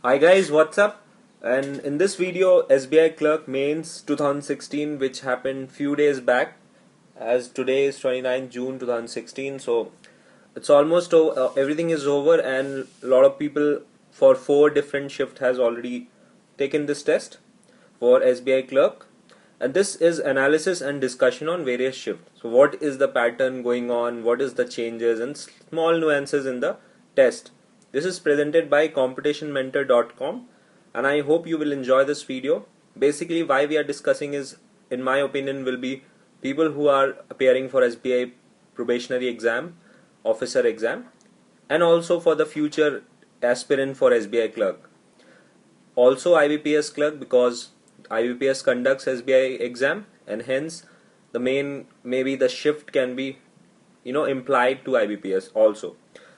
Hi guys, what's up? And in this video, SBI Clerk Mains 2016, which happened few days back, as today is 29 June 2016, so it's almost everything is over, and a lot of people for 4 different shifts has already taken this test for SBI Clerk, and this is analysis and discussion on various shifts. So what is the pattern going on, what is the changes and small nuances in the test. This is presented by competitionmentor.com, and I hope you will enjoy this video. Basically why we are discussing is, in my opinion, will be people who are appearing for SBI probationary exam, officer exam, and also for the future aspirant for SBI clerk. Also IBPS clerk, because IBPS conducts SBI exam, and hence the main maybe the shift can be implied to IBPS also.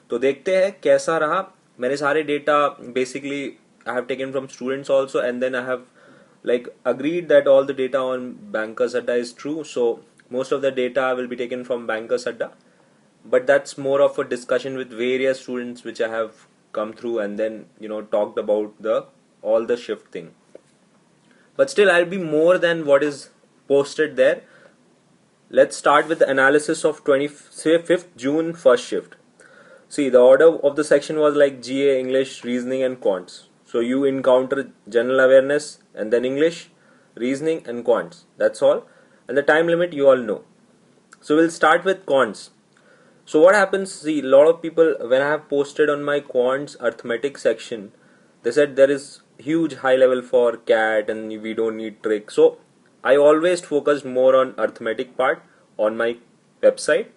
तो देखते हैं कैसा रहा. मैंने सारे data basically I have taken from students also, and then I have agreed that all the data on Bankers Adda is true. So most of the data will be taken from Bankers Adda, but that's more of a discussion with various students which I have come through, and then talked about all the shift thing. But still I'll be more than what is posted there. Let's start with the analysis of 25th June first shift. See, the order of the section was like GA, English, Reasoning and Quants. So you encounter general awareness and then English, Reasoning and Quants. That's all. And the time limit you all know. So we'll start with Quants. So what happens, see, a lot of people, when I have posted on my Quants arithmetic section, they said there is huge high level for CAT and we don't need trick. So I always focused more on arithmetic part on my website.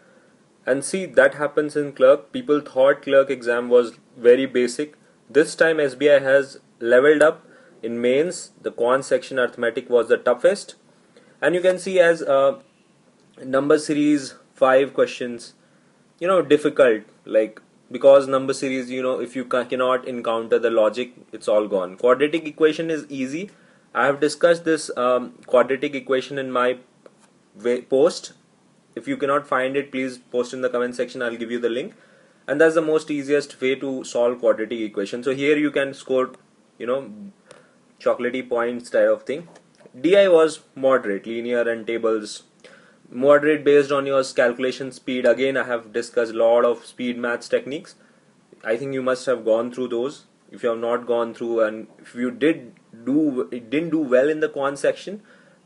And see, that happens in clerk. People thought clerk exam was very basic. This time SBI has leveled up. In mains, the quant section arithmetic was the toughest, and you can see as number series 5 questions, difficult, because number series, if you cannot encounter the logic, it's all gone. Quadratic equation is easy. I have discussed this quadratic equation in my post. If you cannot find it, please post in the comment section. I'll give you the link. And that's the most easiest way to solve quadratic equation. So here you can score, chocolatey points type of thing. DI was moderate, linear and tables. Moderate based on your calculation speed. Again, I have discussed a lot of speed maths techniques. I think you must have gone through those. If you have not gone through, and if you didn't do well in the quant section,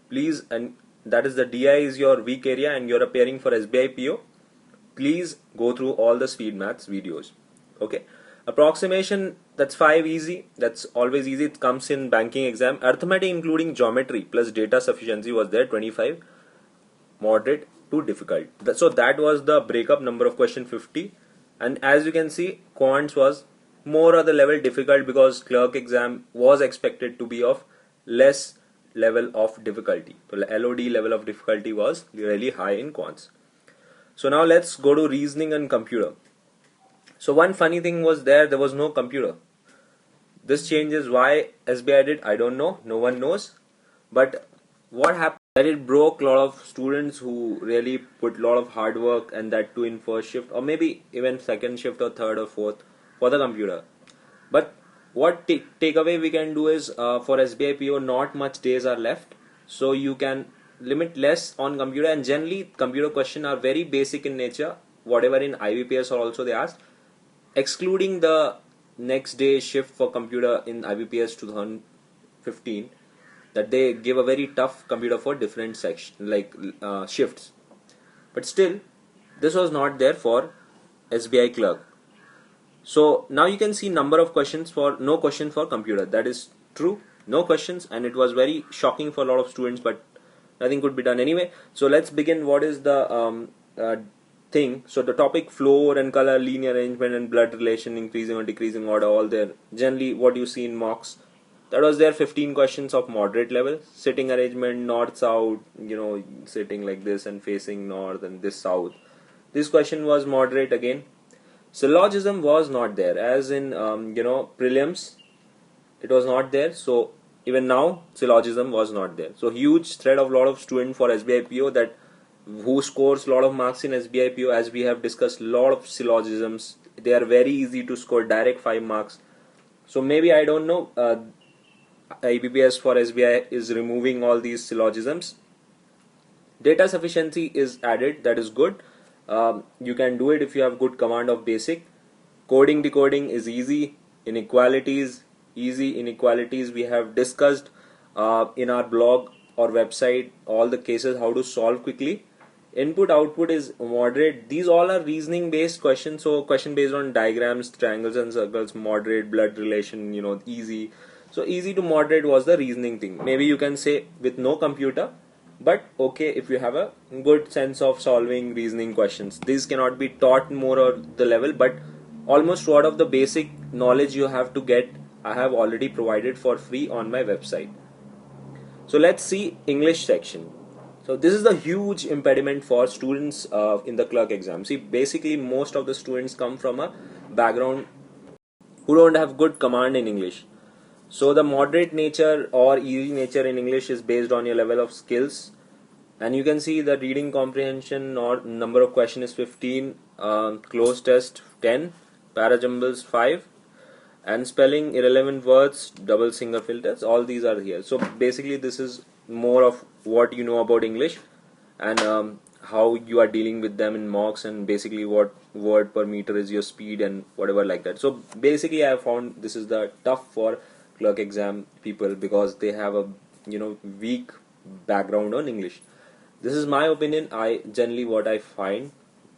please, and that is the DI is your weak area and you're appearing for SBI PO, please go through all the speed maths videos. Okay. Approximation, that's 5 easy. That's always easy. It comes in banking exam. Arithmetic including geometry plus data sufficiency was there, 25. Moderate to difficult. So that was the breakup number of question 50. And as you can see, quants was more of the level difficult because clerk exam was expected to be of less level of difficulty. So LOD level of difficulty was really high in quants. So now let's go to reasoning and computer. So one funny thing was there was no computer. This changes why SBI did, I don't know, no one knows. But what happened, that it broke a lot of students who really put a lot of hard work, and that too in first shift or maybe even second shift or third or fourth for the computer. But what takeaway we can do is, for SBI PO not much days are left, so you can limit less on computer, and generally computer questions are very basic in nature. Whatever in IBPS or also they asked, excluding the next day shift for computer in IBPS 2015, that they give a very tough computer for different section shifts. But still, this was not there for SBI clerk. So now you can see number of questions for no question for computer. That is true, no questions, and it was very shocking for a lot of students, but nothing could be done anyway. So let's begin. What is the thing? So the topic, floor and color, linear arrangement and blood relation, increasing or decreasing order, all there. Generally what you see in mocks, that was there. 15 questions of moderate level. Sitting arrangement, north south, sitting like this and facing north and this south. This question was moderate again. Syllogism was not there, as in prelims it was not there. So even now syllogism was not there. So huge threat of a lot of students for SBI PO, that who scores a lot of marks in SBI PO, as we have discussed, a lot of syllogisms. They are very easy to score direct 5 marks. So maybe, I don't know, IBPS for SBI is removing all these syllogisms. Data sufficiency is added, that is good. You can do it if you have good command of basic. Coding decoding is easy. Inequalities, easy. Inequalities we have discussed in our blog or website, all the cases how to solve quickly. Input output is moderate. These all are reasoning based questions, so question based on diagrams, triangles and circles, moderate, blood relation, easy. So easy to moderate was the reasoning thing. Maybe you can say with no computer, but okay, if you have a good sense of solving reasoning questions. These cannot be taught more or the level, but almost what of the basic knowledge you have to get, I have already provided for free on my website. So let's see English section. So this is the huge impediment for students in the clerk exam. See, basically most of the students come from a background who don't have good command in English. So the moderate nature or easy nature in English is based on your level of skills, and you can see the reading comprehension or number of question is 15, close test 10, parajumbles 5, and spelling irrelevant words, double single filters, all these are here. So basically this is more of what you know about English, and how you are dealing with them in mocks, and basically what word per meter is your speed and whatever like that. So basically I have found this is the tough for clerk exam people, because they have a weak background on English. This is my opinion. I generally what I find,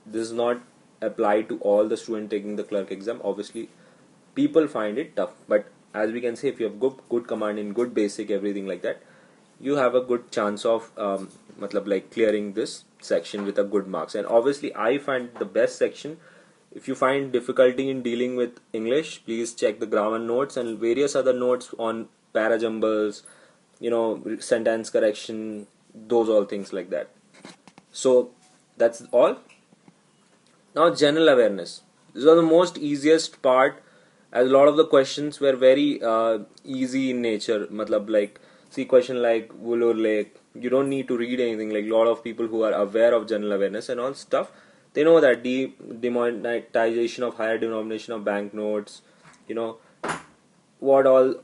this is not applied to all the students taking the clerk exam. Obviously people find it tough, but as we can say, if you have good command in good basic, everything like that, you have a good chance of like clearing this section with a good marks. And obviously I find the best section. If you find difficulty in dealing with English, please check the grammar notes and various other notes on parajumbles, sentence correction, those all things like that. So that's all. Now general awareness. This was the most easiest part, as a lot of the questions were very easy in nature. Like, see, question like Woolur Lake, you don't need to read anything. Like, a lot of people who are aware of general awareness and all stuff, they know that demonetization of higher denomination of banknotes, what all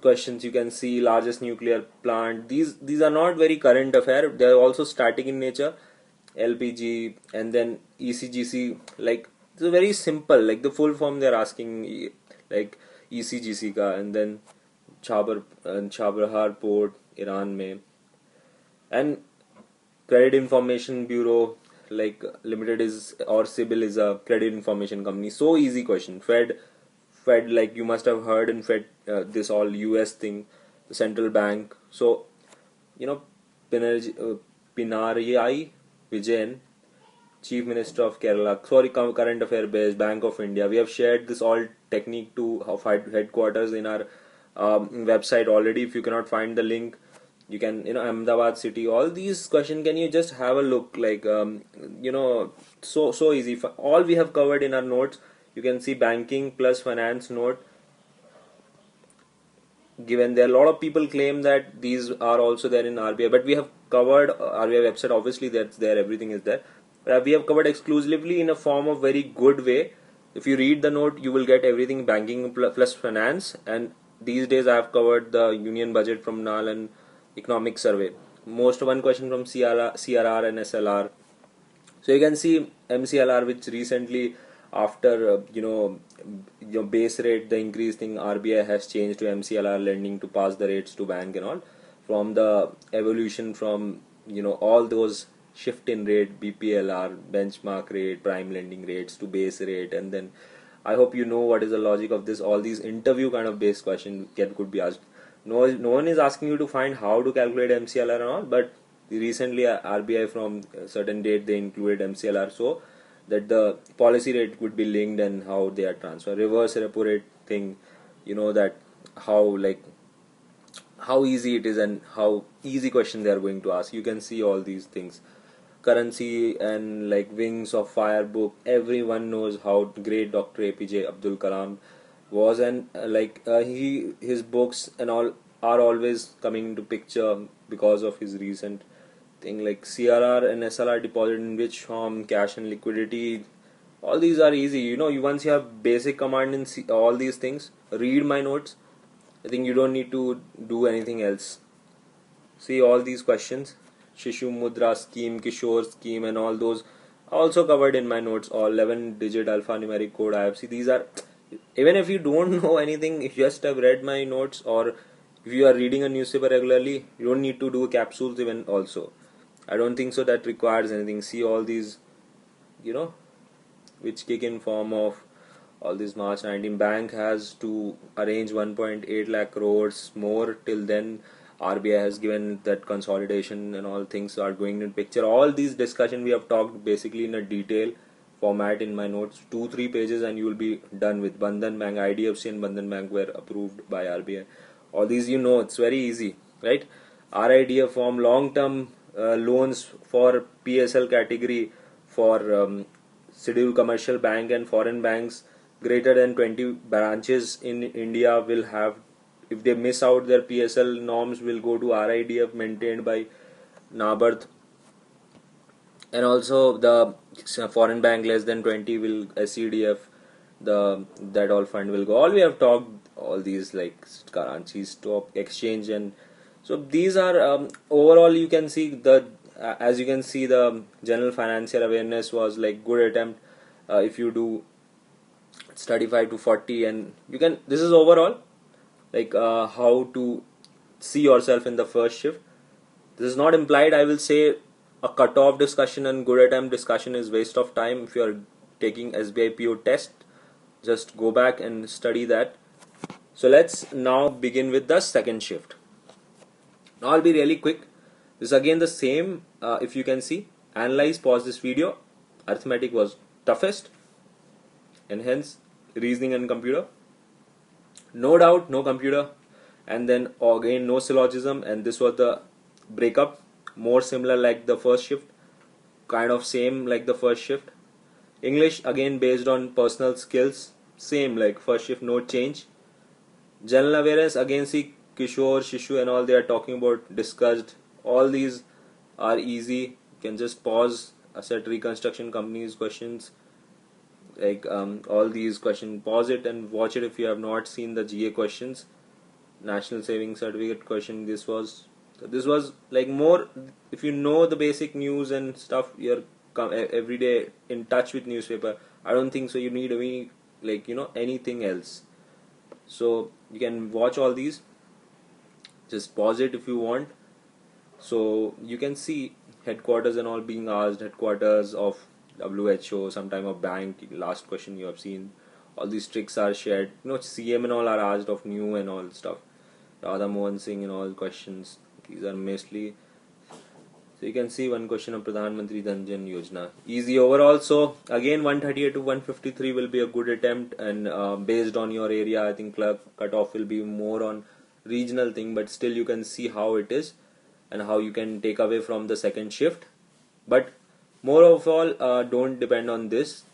questions you can see, largest nuclear plant. These are not very current affair. They are also static in nature. LPG, and then ECGC, like it's a very simple, like the full form they are asking, like ECGC ka, and then Chabahar port Iran mein, and Credit Information Bureau, like limited is, or CIBIL is a credit information company. So easy question. Fed, like you must have heard in Fed, this all US thing, the central bank. So Pinarayi Vijayan, Chief Minister of Kerala, sorry, current affair based, Bank of India. We have shared this all technique to headquarters in our website already. If you cannot find the link, you can, Ahmedabad city, all these questions, can you just have a look, like, so easy. All we have covered in our notes. You can see banking plus finance note given there. A lot of people claim that these are also there in RBI, but we have covered RBI website, obviously that's there, everything is there. But we have covered exclusively in a form of very good way. If you read the note, you will get everything banking plus finance, and these days I have covered the union budget from NAL and economic survey. Most one question from CRR and SLR. So you can see MCLR, which recently, after your base rate, the increase thing, RBI has changed to MCLR lending to pass the rates to bank and all, from the evolution from all those shift in rate, BPLR, benchmark rate, prime lending rates, to base rate. And then I hope you know what is the logic of this. All these interview kind of based questions could be asked. No one is asking you to find how to calculate MCLR and all, but recently RBI from a certain date they included MCLR, so that the policy rate would be linked and how they are transferred. Reverse repo rate thing, that how easy it is and how easy question they are going to ask. You can see all these things. Currency and like Wings of Fire book, everyone knows how great Dr. APJ Abdul Kalam was, and his books and all are always coming into picture because of his recent thing, like CRR and SLR deposit in which form, cash and liquidity. All these are easy. Once you have basic command in all these things, read my notes. I think you don't need to do anything else. See all these questions, Shishu Mudra scheme, Kishore scheme, and all those are also covered in my notes. All 11-digit alphanumeric code IFC. These are, even if you don't know anything, if you just have read my notes, or if you are reading a newspaper regularly, you don't need to do capsules even also. I don't think so that requires anything. See all these, which kick in form of all this March 19. Bank has to arrange 1.8 lakh crores more. Till then, RBI has given that consolidation and all things are going in picture. All these discussion we have talked basically in a detail format in my notes, 2-3 pages, and you will be done with. Bandhan Bank, IDFC and Bandhan Bank were approved by RBI. All these it's very easy, right? RIDF form long-term loans for PSL category for scheduled commercial bank and foreign banks greater than 20 branches in India will have, if they miss out their PSL norms, will go to RIDF maintained by NABARD, and also the foreign bank less than 20 will SCDF, that all fund will go. All we have talked, all these like Karachi Stock Exchange, and so these are overall you can see as you can see the general financial awareness was like good attempt. If you do 35 to 40, and you can, this is overall like how to see yourself in the first shift. This is not implied I will say a cutoff discussion and good attempt discussion is waste of time. If you are taking SBI PO test, just go back and study that. So let's now begin with the second shift. Now I'll be really quick. This is again the same. If you can see, analyze, pause this video. Arithmetic was toughest, and hence reasoning and computer. No doubt, no computer, and then again no syllogism, and this was the breakup. More similar like the first shift, kind of same like the first shift. English again based on personal skills, same like first shift, no change. General awareness again, see Kishore, Shishu and all they are talking about, discussed. All these are easy. You can just pause, asset reconstruction companies questions, like all these questions, pause it and watch it if you have not seen the GA questions. National Savings Certificate question, this was like more, if you know the basic news and stuff, you're every day in touch with newspaper, I don't think so you need any anything else. So you can watch all these, just pause it if you want. So you can see headquarters and all being asked, headquarters of WHO, sometime of bank, last question you have seen. All these tricks are shared, CM and all are asked of new and all stuff. Radha Mohan Singh and all questions, these are mostly. So you can see one question of Pradhan Mantri Dhan Jan Yojana, easy overall. So again 138 to 153 will be a good attempt, and based on your area I think clerk cutoff will be more on regional thing, but still you can see how it is and how you can take away from the second shift. But more of all, don't depend on this.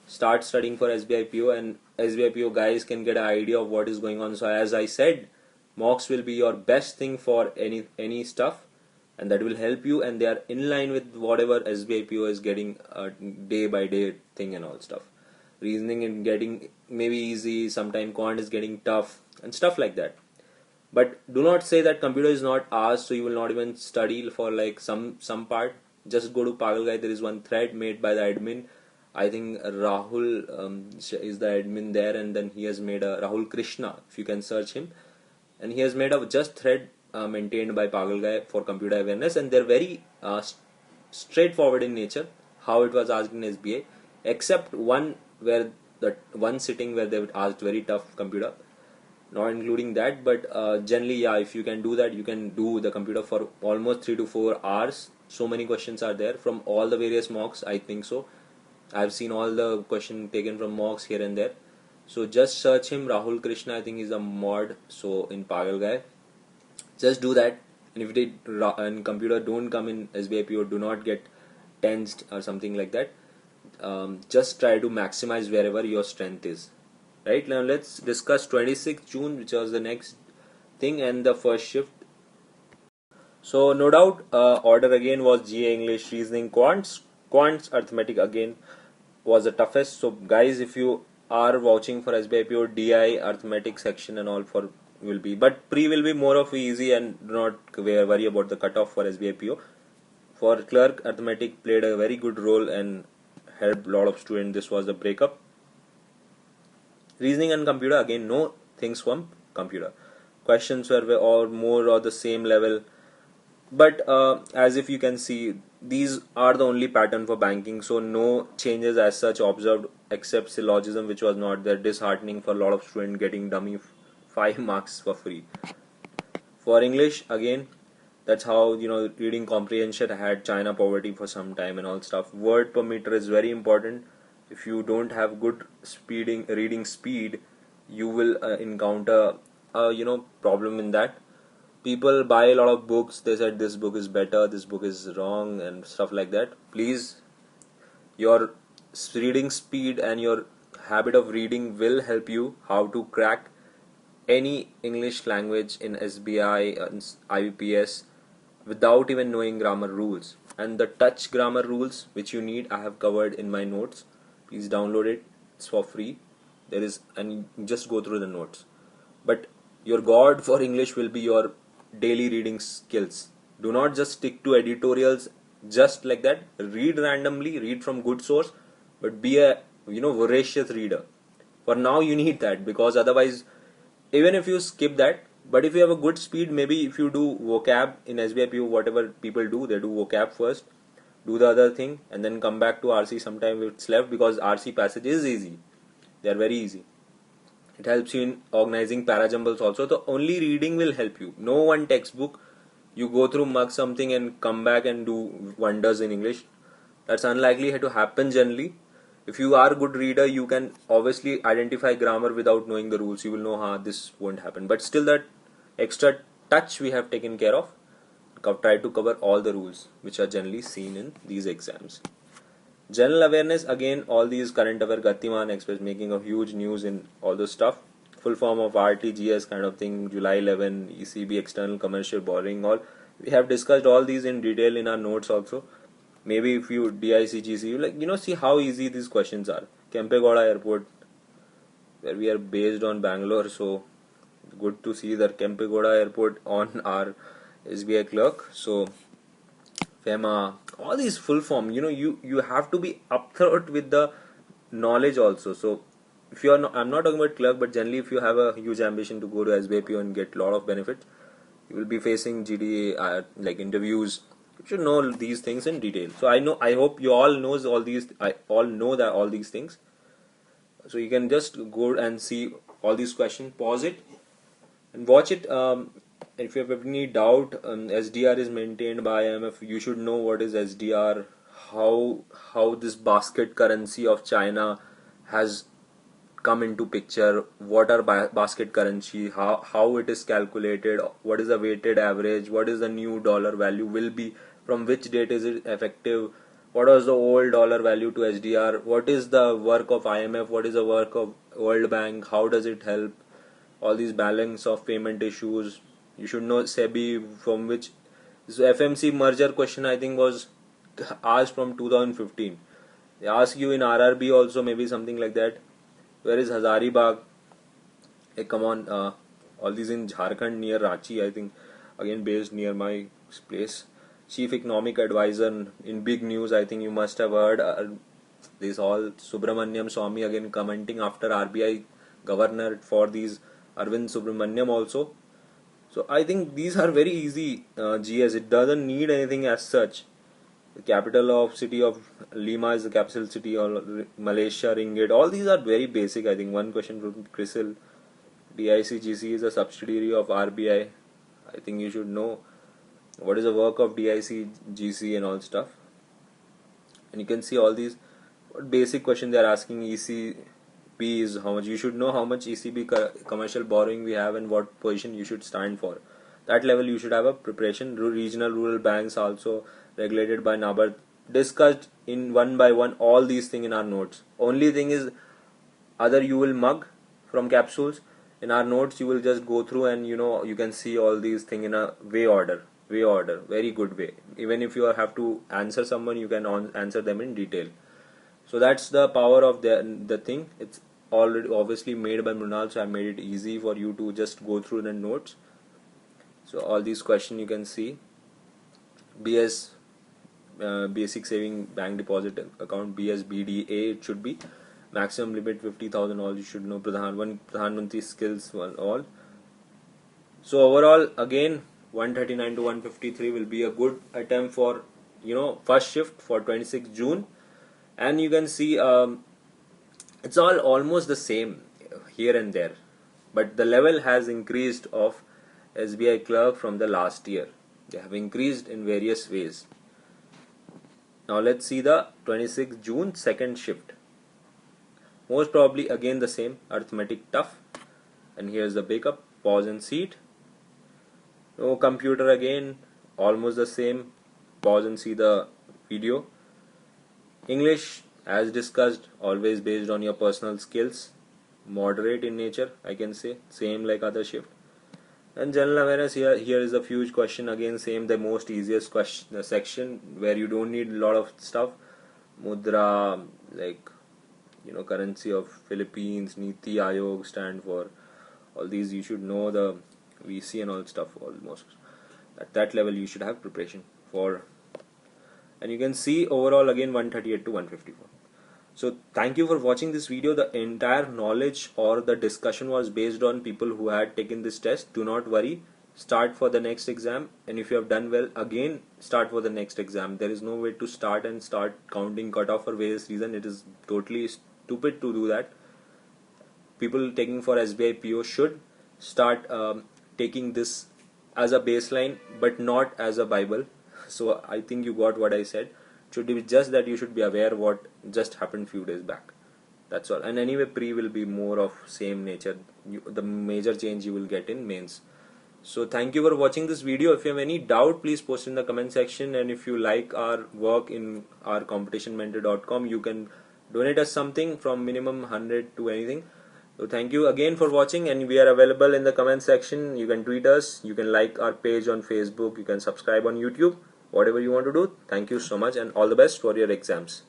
Start studying for SBI PO, and SBI PO guys can get an idea of what is going on. So as I said, mocks will be your best thing for any stuff, and that will help you, and they are in line with whatever SBI PO is getting day by day thing and all stuff. Reasoning and getting maybe easy, sometime quant is getting tough and stuff like that. But do not say that computer is not asked, so you will not even study for like some part. Just go to Pagal Guy. There is one thread made by the admin. I think Rahul is the admin there, and then he has made a Rahul Krishna, if you can search him, and he has made a just thread maintained by Pagal Guy for computer awareness, and they're very straightforward in nature, how it was asked in SBA, except one sitting where they asked very tough computer. Not including that, but generally, yeah, if you can do that, you can do the computer for almost 3 to 4 hours. So many questions are there from all the various mocks, I think so. I've seen all the questions taken from mocks here and there. So just search him, Rahul Krishna, I think he's a mod, so in Pagal Guy. Just do that, and if they and computer don't come in SBI PO, do not get tensed or something like that. Just try to maximize wherever your strength is. Right, now let's discuss 26th June, which was the next thing, and the first shift. So no doubt order again was GA, English, reasoning, quants, arithmetic again was the toughest. So guys, if you are vouching for SBI PO DI arithmetic section and all for will be, but pre will be more of easy, and do not worry about the cutoff for SBI PO. For clerk, arithmetic played a very good role and helped a lot of students. This was the breakup. Reasoning and computer, again no things from computer. Questions were all more or the same level, but as if you can see, these are the only pattern for banking, so no changes as such observed except syllogism, which was not there, disheartening for a lot of students getting dummy 5 marks for free. For English, again, that's how, reading comprehension had China poverty for some time and all stuff. Word per meter is very important. If you don't have good reading speed, you will encounter a problem in that. People buy a lot of books, they said this book is better, this book is wrong and stuff like that. Please, your reading speed and your habit of reading will help you how to crack any English language in SBI and IBPS without even knowing grammar rules. And the touch grammar rules which you need, I have covered in my notes. Please download it, it's for free. And just go through the notes. But your god for English will be your daily reading skills. Do not just stick to editorials just like that. Read randomly, read from good source, but be a voracious reader. For now you need that, because otherwise, even if you skip that, but if you have a good speed, maybe if you do vocab in SBI PO, whatever people do, they do vocab first, do the other thing, and then come back to RC sometime if it's left, because RC passage is easy. They are very easy. It helps you in organizing parajumbles also. The only reading will help you. No one textbook, you go through, mug something and come back and do wonders in English. That's unlikely to happen generally. If you are a good reader, you can obviously identify grammar without knowing the rules. You will know this won't happen. But still, that extra touch we have taken care of. Try to cover all the rules which are generally seen in these exams. General awareness, again, all these current affair, Gatiman Express making a huge news in all this stuff. Full form of RTGS kind of thing, July 11, ECB, external commercial borrowing, all. We have discussed all these in detail in our notes also. Maybe if you DICGC, you see how easy these questions are. Kempegowda Airport, where we are based on Bangalore, so good to see that Kempegowda Airport on our SBI Clerk. So FEMA, all these full form, you have to be upfront with the knowledge also. So if you are not, I'm not talking about clerk, but generally if you have a huge ambition to go to SBI PO and get a lot of benefits, you will be facing GDA like interviews. You should know these things in detail. So I hope you all knows all these. I all know that all these things. So you can just go and see all these questions, pause it, and watch it. If you have any doubt, SDR is maintained by IMF. You should know what is SDR, how this basket currency of China has come into picture, what are basket currency, how it is calculated, what is the weighted average, what is the new dollar value will be, from which date is it effective, what was the old dollar value to SDR, what is the work of IMF, what is the work of World Bank, how does it help, all these balance of payment issues. You should know SEBI, from which so FMC merger question I think was asked from 2015. They ask you in RRB also, maybe something like that. Where is Hazaribagh? Hey, come on, all these in Jharkhand near Ranchi, I think, again based near my place. Chief Economic Advisor in big news, I think you must have heard this all Subramaniam Swamy again commenting after RBI governor for these Arvind Subramaniam also. So I think these are very easy GS. It doesn't need anything as such. The capital of city of Lima is the capital city of Malaysia, Ringgit. All these are very basic. I think one question from Crisil. DICGC is a subsidiary of RBI. I think you should know what is the work of DICGC and all stuff. And you can see all these what basic questions they are asking. ECB is how much. You should know how much ECB commercial borrowing we have and what position you should stand for. That level you should have a preparation. Regional rural banks also regulated by NABARD, discussed in one by one all these things in our notes. Only thing is, either you will mug from capsules. In our notes you will just go through and you can see all these things in a way order, very good way. Even if you have to answer someone, you can answer them in detail. So that's the power of the thing. It's already obviously made by Mrunal, so I made it easy for you to just go through the notes. So all these questions you can see. BS, basic saving bank deposit account, BS BDA it should be. Maximum limit 50,000, all you should know. Pradhan Mantri skills, all. So overall, again, 139 to 153 will be a good attempt for, first shift for 26 June. And you can see it's all almost the same here and there, but the level has increased of SBI Clerk from the last year. They have increased in various ways. Now let's see the 26 June second shift. Most probably again the same, arithmetic tough. And here's the breakup, pause and seat. No computer again, almost the same, pause and see the video. English, as discussed, always based on your personal skills, moderate in nature, I can say, same like other shift. And general awareness, here is a huge question, again same, the most easiest question section where you don't need a lot of stuff. Mudra, like currency of Philippines, Niti Aayog stand for, all these you should know, the VC and all stuff almost. At that level you should have preparation for. And you can see overall again 138 to 154. So thank you for watching this video. The entire knowledge or the discussion was based on people who had taken this test. Do not worry, start for the next exam, and if you have done well, again start for the next exam. There is no way to start counting cutoff for various reasons. It is totally stupid to do that. People taking for SBI PO should start taking this as a baseline, but not as a Bible. So I think you got what I said. Should be just that you should be aware what just happened few days back. That's all. And anyway, pre will be more of same nature. The major change you will get in mains. So thank you for watching this video. If you have any doubt, please post in the comment section. And if you like our work in our competitionmentor.com, you can donate us something from minimum 100 to anything. So thank you again for watching, and we are available in the comment section. You can tweet us, you can like our page on Facebook, you can subscribe on YouTube. Whatever you want to do. Thank you so much, and all the best for your exams.